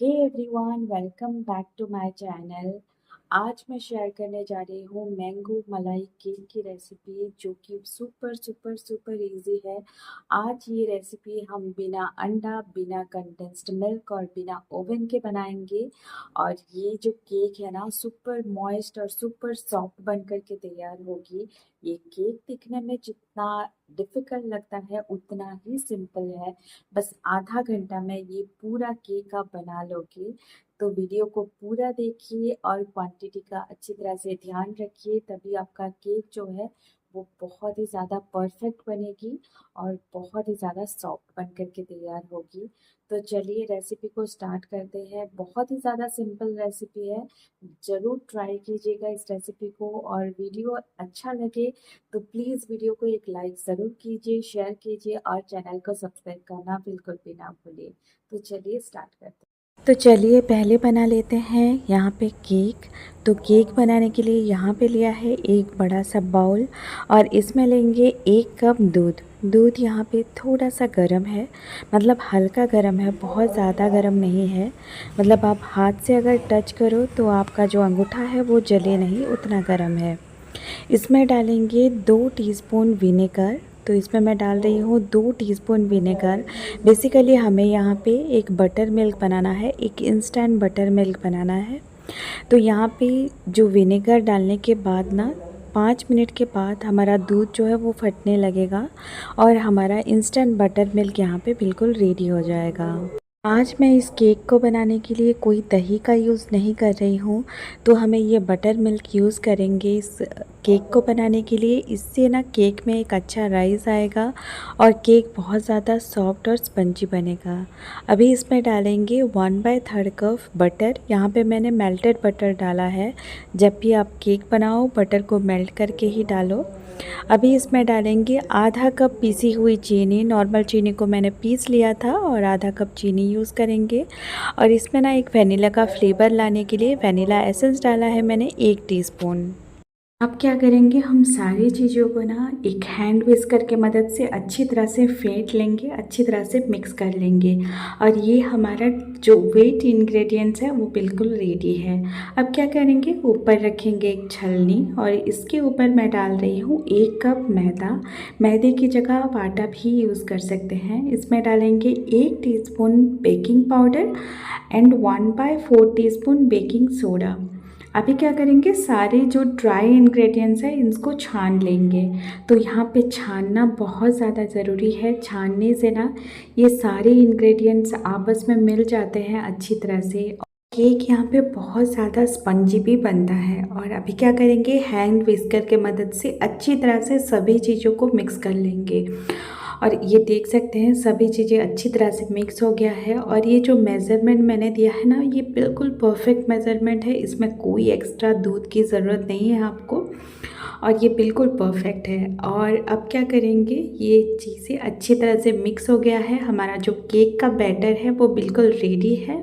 Hey everyone, welcome back to my channel. आज मैं share करने जा रही हूँ मैंगो मलाई केक की रेसिपी, जो कि सुपर सुपर सुपर इजी है। आज ये रेसिपी हम बिना अंडा, बिना कंडेंस्ड मिल्क और बिना ओवन के बनाएंगे। और ये जो केक है ना, सुपर मॉइस्ट और सुपर सॉफ्ट बन करके तैयार होगी। ये केक दिखने में जितना डिफिकल्ट लगता है उतना ही सिंपल है। बस आधा घंटा में ये पूरा केक आप बना लोगे। तो वीडियो को पूरा देखिए और क्वांटिटी का अच्छी तरह से ध्यान रखिए, तभी आपका केक जो है वो बहुत ही ज़्यादा परफेक्ट बनेगी और बहुत ही ज़्यादा सॉफ्ट बन करके तैयार होगी। तो चलिए रेसिपी को स्टार्ट करते हैं। बहुत ही ज़्यादा सिंपल रेसिपी है। ज़रूर ट्राई कीजिएगा इस रेसिपी को, और वीडियो अच्छा लगे तो प्लीज़ वीडियो को एक लाइक ज़रूर कीजिए, शेयर कीजिए और चैनल को सब्सक्राइब करना बिल्कुल भी ना भूलिए। तो चलिए स्टार्ट करते हैं। तो चलिए पहले बना लेते हैं यहाँ पे केक। तो केक बनाने के लिए यहाँ पे लिया है एक बड़ा सा बाउल, और इसमें लेंगे 1 कप दूध। दूध यहाँ पे थोड़ा सा गर्म है, मतलब हल्का गर्म है, बहुत ज़्यादा गर्म नहीं है। मतलब आप हाथ से अगर टच करो तो आपका जो अंगूठा है वो जले नहीं, उतना गर्म है। इसमें डालेंगे 2 टीस्पून विनेगर। तो इसमें मैं डाल रही हूँ 2 टीस्पून विनेगर। बेसिकली हमें यहाँ पे एक बटर मिल्क बनाना है, एक इंस्टेंट बटर मिल्क बनाना है। तो यहाँ पे जो विनेगर डालने के बाद ना 5 मिनट के बाद हमारा दूध जो है वो फटने लगेगा और हमारा इंस्टेंट बटर मिल्क यहाँ पे बिल्कुल रेडी हो जाएगा। आज मैं इस केक को बनाने के लिए कोई दही का यूज़ नहीं कर रही हूँ, तो हमें ये बटर मिल्क यूज़ करेंगे इस केक को बनाने के लिए। इससे ना केक में एक अच्छा राइस आएगा और केक बहुत ज़्यादा सॉफ्ट और स्पंजी बनेगा। अभी इसमें डालेंगे 1/3 कप बटर। यहाँ पे मैंने मेल्टेड बटर डाला है। जब भी आप केक बनाओ बटर को मेल्ट करके ही डालो। अभी इसमें डालेंगे आधा कप पीसी हुई चीनी। नॉर्मल चीनी को मैंने पीस लिया था और आधा कप चीनी यूज़ करेंगे। और इसमें ना एक वनीला का फ्लेवर लाने के लिए वनीला एसेंस डाला है मैंने 1 टीस्पून। अब क्या करेंगे, हम सारी चीज़ों को ना एक हैंड विस्कर के मदद से अच्छी तरह से फेंट लेंगे, अच्छी तरह से मिक्स कर लेंगे। और ये हमारा जो वेट इंग्रेडिएंट्स है वो बिल्कुल रेडी है। अब क्या करेंगे, ऊपर रखेंगे एक छलनी और इसके ऊपर मैं डाल रही हूँ 1 कप मैदा। मैदे की जगह आप आटा भी यूज़ कर सकते हैं। इसमें डालेंगे 1 teaspoon baking powder and 1/4 teaspoon baking soda. अभी क्या करेंगे, सारे जो ड्राई इंग्रेडिएंट्स हैं इसको छान लेंगे। तो यहाँ पे छानना बहुत ज़्यादा ज़रूरी है। छानने से ना ये सारे इंग्रेडिएंट्स आपस में मिल जाते हैं अच्छी तरह से। केक यहाँ पे बहुत ज़्यादा स्पंजी भी बनता है। और अभी क्या करेंगे, हैंड विस्कर के मदद से अच्छी तरह से सभी चीज़ों को मिक्स कर लेंगे। और ये देख सकते हैं सभी चीज़ें अच्छी तरह से मिक्स हो गया है। और ये जो मेज़रमेंट मैंने दिया है ना, ये बिल्कुल परफेक्ट मेज़रमेंट है। इसमें कोई एक्स्ट्रा दूध की ज़रूरत नहीं है आपको, और ये बिल्कुल परफेक्ट है। और अब क्या करेंगे, ये चीज़ें अच्छी तरह से मिक्स हो गया है। हमारा जो केक का बैटर है वो बिल्कुल रेडी है।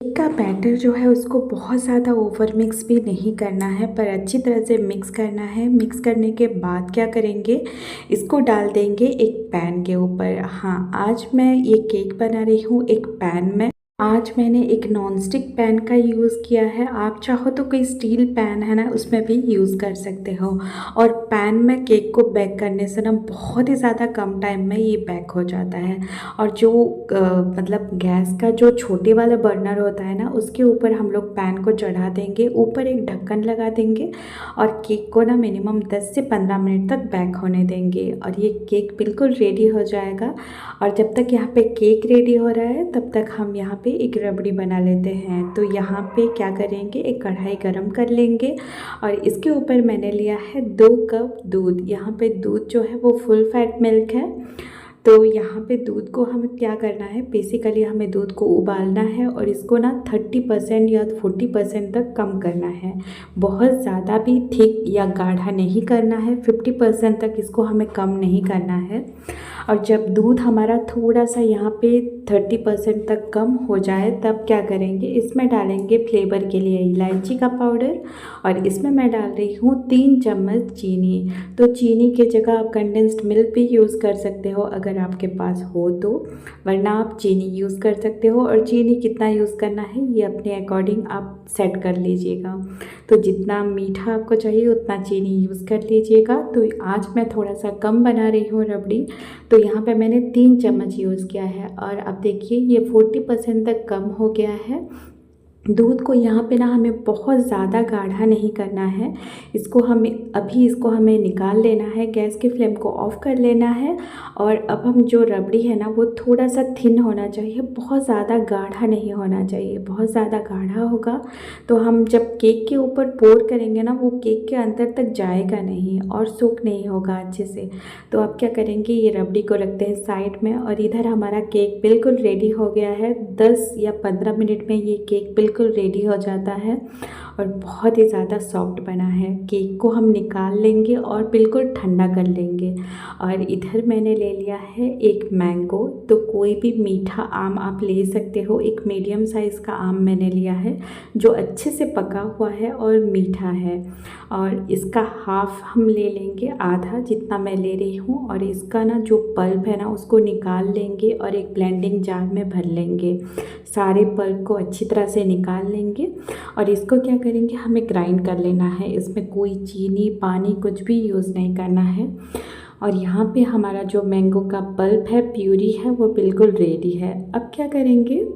केक का बैटर जो है उसको बहुत ज़्यादा ओवर मिक्स भी नहीं करना है, पर अच्छी तरह से मिक्स करना है। मिक्स करने के बाद क्या करेंगे, इसको डाल देंगे एक पैन के ऊपर। हाँ, आज मैं ये केक बना रही हूँ एक पैन में। आज मैंने एक नॉनस्टिक पैन का यूज़ किया है। आप चाहो तो कोई स्टील पैन है ना, उसमें भी यूज़ कर सकते हो। और पैन में केक को बेक करने से ना बहुत ही ज़्यादा कम टाइम में ये बेक हो जाता है। और जो मतलब गैस का जो छोटे वाला बर्नर होता है ना, उसके ऊपर हम लोग पैन को चढ़ा देंगे, ऊपर एक ढक्कन लगा देंगे और केक को ना मिनिमम 10 से 15 मिनट तक बेक होने देंगे और ये केक बिल्कुल रेडी हो जाएगा। और जब तक यहाँ पे केक रेडी हो रहा है तब तक हम यहाँ पे एक रबड़ी बना लेते हैं। तो यहाँ पे क्या करेंगे, एक कढ़ाई गरम कर लेंगे और इसके ऊपर मैंने लिया है 2 कप दूध। यहाँ पे दूध जो है वो फुल फैट मिल्क है। तो यहाँ पे दूध को हमें क्या करना है, बेसिकली हमें दूध को उबालना है और इसको ना 30% या 40% तक कम करना है। बहुत ज़्यादा भी थिक या गाढ़ा नहीं करना है, 50% तक इसको हमें कम नहीं करना है। और जब दूध हमारा थोड़ा सा यहाँ पे 30% तक कम हो जाए तब क्या करेंगे, इसमें डालेंगे फ्लेवर के लिए इलायची का पाउडर। और इसमें मैं डाल रही हूँ 3 चम्मच चीनी। तो चीनी के जगह आप कंडेंस्ड मिल्क भी यूज़ कर सकते हो अगर अगर आपके पास हो तो, वरना आप चीनी यूज़ कर सकते हो। और चीनी कितना यूज़ करना है ये अपने अकॉर्डिंग आप सेट कर लीजिएगा। तो जितना मीठा आपको चाहिए उतना चीनी यूज़ कर लीजिएगा। तो आज मैं थोड़ा सा कम बना रही हूँ रबड़ी, तो यहाँ पे मैंने 3 चम्मच यूज़ किया है। और अब देखिए ये 40% तक कम हो गया है। दूध को यहाँ पे ना हमें बहुत ज़्यादा गाढ़ा नहीं करना है, इसको हमें निकाल लेना है, गैस की फ्लेम को ऑफ़ कर लेना है। और अब हम जो रबड़ी है ना वो थोड़ा सा थिन होना चाहिए, बहुत ज़्यादा गाढ़ा नहीं होना चाहिए। बहुत ज़्यादा गाढ़ा होगा तो हम जब केक के ऊपर पोर करेंगे ना वो केक के अंदर तक जाएगा नहीं और सूख नहीं होगा अच्छे से। तो आप क्या करेंगे, ये रबड़ी को रखते हैं साइड में। और इधर हमारा केक बिल्कुल रेडी हो गया है। 10 या 15 मिनट में ये केक बिल्कुल रेडी हो जाता है और बहुत ही ज़्यादा सॉफ्ट बना है। केक को हम निकाल लेंगे और बिल्कुल ठंडा कर लेंगे। और इधर मैंने ले लिया है एक मैंगो, तो कोई भी मीठा आम आप ले सकते हो। एक मीडियम साइज़ का आम मैंने लिया है जो अच्छे से पका हुआ है और मीठा है। और इसका हाफ हम ले लेंगे, आधा जितना मैं ले रही हूँ। और इसका ना जो पल्प है ना उसको निकाल लेंगे और एक ब्लेंडिंग जार में भर लेंगे। सारे पल्प को अच्छी तरह से निकाल लेंगे और इसको क्या करेंगे, हमें ग्राइंड कर लेना है। इसमें कोई चीनी पानी कुछ भी यूज़ नहीं करना है। और यहाँ पे हमारा जो मैंगो का पल्प है, प्यूरी है, वो बिल्कुल रेडी है। अब क्या करेंगे,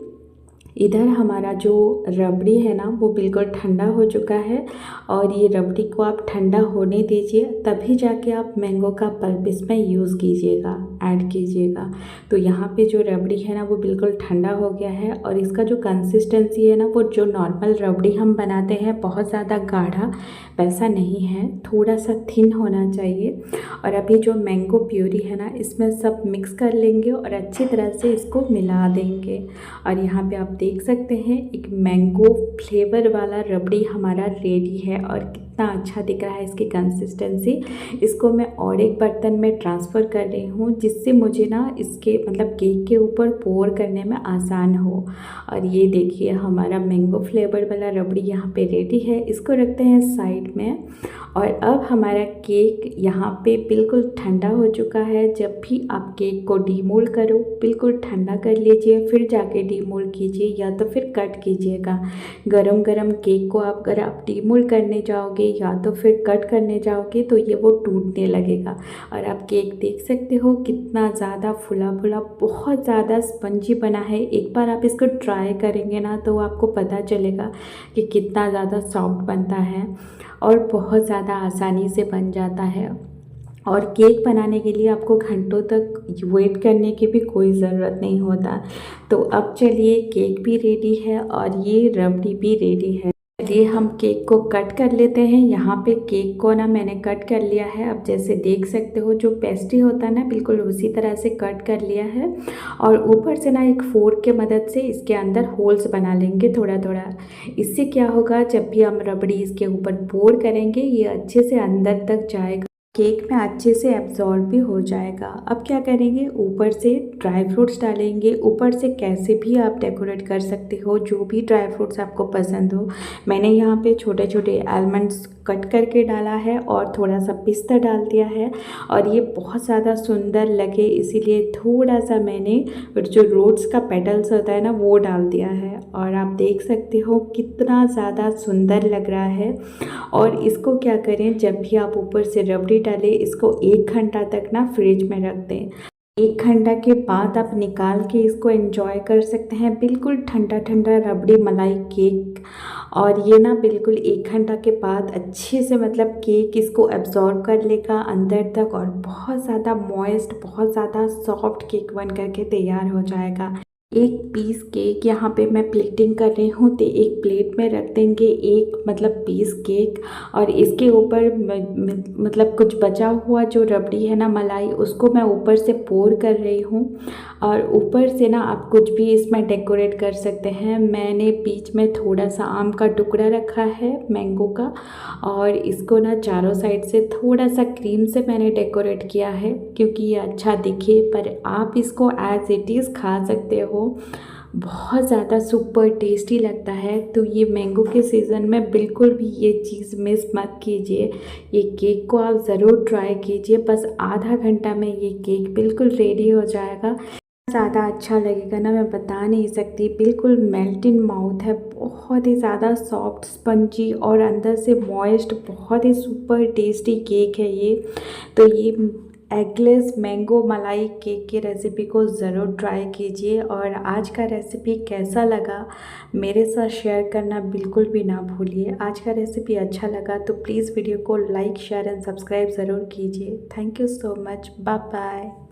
इधर हमारा जो रबड़ी है ना वो बिल्कुल ठंडा हो चुका है। और ये रबड़ी को आप ठंडा होने दीजिए, तभी जाके आप मैंगो का पल्प इसमें यूज़ कीजिएगा, ऐड कीजिएगा। तो यहाँ पे जो रबड़ी है ना वो बिल्कुल ठंडा हो गया है। और इसका जो कंसिस्टेंसी है ना वो जो नॉर्मल रबड़ी हम बनाते हैं बहुत ज़्यादा गाढ़ा वैसा नहीं है, थोड़ा सा थिन होना चाहिए। और अभी जो मैंगो प्यूरी है ना इसमें सब मिक्स कर लेंगे और अच्छी तरह से इसको मिला देंगे। और यहाँ पे आप देख सकते हैं एक मैंगो फ्लेवर वाला रबड़ी हमारा रेडी है। और कितना अच्छा दिख रहा है इसकी कंसिस्टेंसी। इसको मैं और एक बर्तन में ट्रांसफ़र कर रही हूँ जिससे मुझे ना इसके मतलब केक के ऊपर पोर करने में आसान हो। और ये देखिए हमारा मैंगो फ्लेवर वाला रबड़ी यहाँ पे रेडी है। इसको रखते हैं साइड में। और अब हमारा केक यहाँ पे बिल्कुल ठंडा हो चुका है। जब भी आप केक को डीमोल्ड करो बिल्कुल ठंडा कर लीजिए, फिर जाके डीमोल्ड कीजिए या तो फिर कट कीजिएगा। गरम गरम केक को अगर आप डीमोल्ड करने जाओगे या तो फिर कट करने जाओगे तो ये वो टूटने लगेगा। और आप केक देख सकते हो कितना ज़्यादा फुला फुला, बहुत ज़्यादा स्पंजी बना है। एक बार आप इसको ट्राई करेंगे ना तो आपको पता चलेगा कि कितना ज़्यादा सॉफ्ट बनता है और बहुत ज़्यादा आसानी से बन जाता है। और केक बनाने के लिए आपको घंटों तक वेट करने की भी कोई ज़रूरत नहीं होता। तो अब चलिए केक भी रेडी है और ये रबड़ी भी रेडी है। चलिए हम केक को कट कर लेते हैं। यहाँ पे केक को ना मैंने कट कर लिया है। अब जैसे देख सकते हो जो पेस्ट्री होता है ना बिल्कुल उसी तरह से कट कर लिया है। और ऊपर से ना एक फोर्क के मदद से इसके अंदर होल्स बना लेंगे थोड़ा थोड़ा। इससे क्या होगा, जब भी हम रबड़ी इसके ऊपर पोर करेंगे ये अच्छे से अंदर तक जाएगा, केक में अच्छे से एब्जॉर्ब भी हो जाएगा। अब क्या करेंगे, ऊपर से ड्राई फ्रूट्स डालेंगे। ऊपर से कैसे भी आप डेकोरेट कर सकते हो, जो भी ड्राई फ्रूट्स आपको पसंद हो। मैंने यहाँ पे छोटे छोटे आलमंड्स कट करके डाला है और थोड़ा सा पिस्ता डाल दिया है। और ये बहुत ज़्यादा सुंदर लगे इसीलिए थोड़ा सा मैंने जो रोज़ का पेटल्स होता है ना वो डाल दिया है। और आप देख सकते हो कितना ज़्यादा सुंदर लग रहा है। और इसको क्या करें, जब भी आप ऊपर से रबड़ी डालें इसको 1 घंटा तक ना फ्रिज में रख दें। 1 घंटा के बाद आप निकाल के इसको एंजॉय कर सकते हैं, बिल्कुल ठंडा ठंडा रबड़ी मलाई केक। और ये ना बिल्कुल 1 घंटा के बाद अच्छे से मतलब केक इसको एब्जॉर्ब कर लेगा अंदर तक और बहुत ज़्यादा मॉइस्ट, बहुत ज़्यादा सॉफ्ट केक बन करके तैयार हो जाएगा। एक पीस केक यहाँ पे मैं प्लेटिंग कर रही हूँ तो एक प्लेट में रख देंगे एक मतलब पीस केक। और इसके ऊपर मतलब कुछ बचा हुआ जो रबड़ी है ना मलाई, उसको मैं ऊपर से पोर कर रही हूँ। और ऊपर से ना आप कुछ भी इसमें डेकोरेट कर सकते हैं। मैंने बीच में थोड़ा सा आम का टुकड़ा रखा है मैंगो का, और इसको ना चारों साइड से थोड़ा सा क्रीम से मैंने डेकोरेट किया है क्योंकि ये अच्छा दिखे। पर आप इसको एज इट इज़ खा सकते हो, बहुत ज़्यादा सुपर टेस्टी लगता है। तो ये मैंगो के सीज़न में बिल्कुल भी ये चीज़ मिस मत कीजिए। ये केक को आप ज़रूर ट्राई कीजिए। बस आधा घंटा में ये केक बिल्कुल रेडी हो जाएगा। ज़्यादा अच्छा लगेगा ना, मैं बता नहीं सकती। बिल्कुल मेल्ट इन माउथ है, बहुत ही ज़्यादा सॉफ्ट स्पंजी और अंदर से मॉइस्ट, बहुत ही सुपर टेस्टी केक है ये। तो ये एगलेस मैंगो मलाई केक की रेसिपी को ज़रूर ट्राई कीजिए। और आज का रेसिपी कैसा लगा मेरे साथ शेयर करना बिल्कुल भी ना भूलिए। आज का रेसिपी अच्छा लगा तो प्लीज़ वीडियो को लाइक शेयर एंड सब्सक्राइब ज़रूर कीजिए। Thank you so much. Bye bye.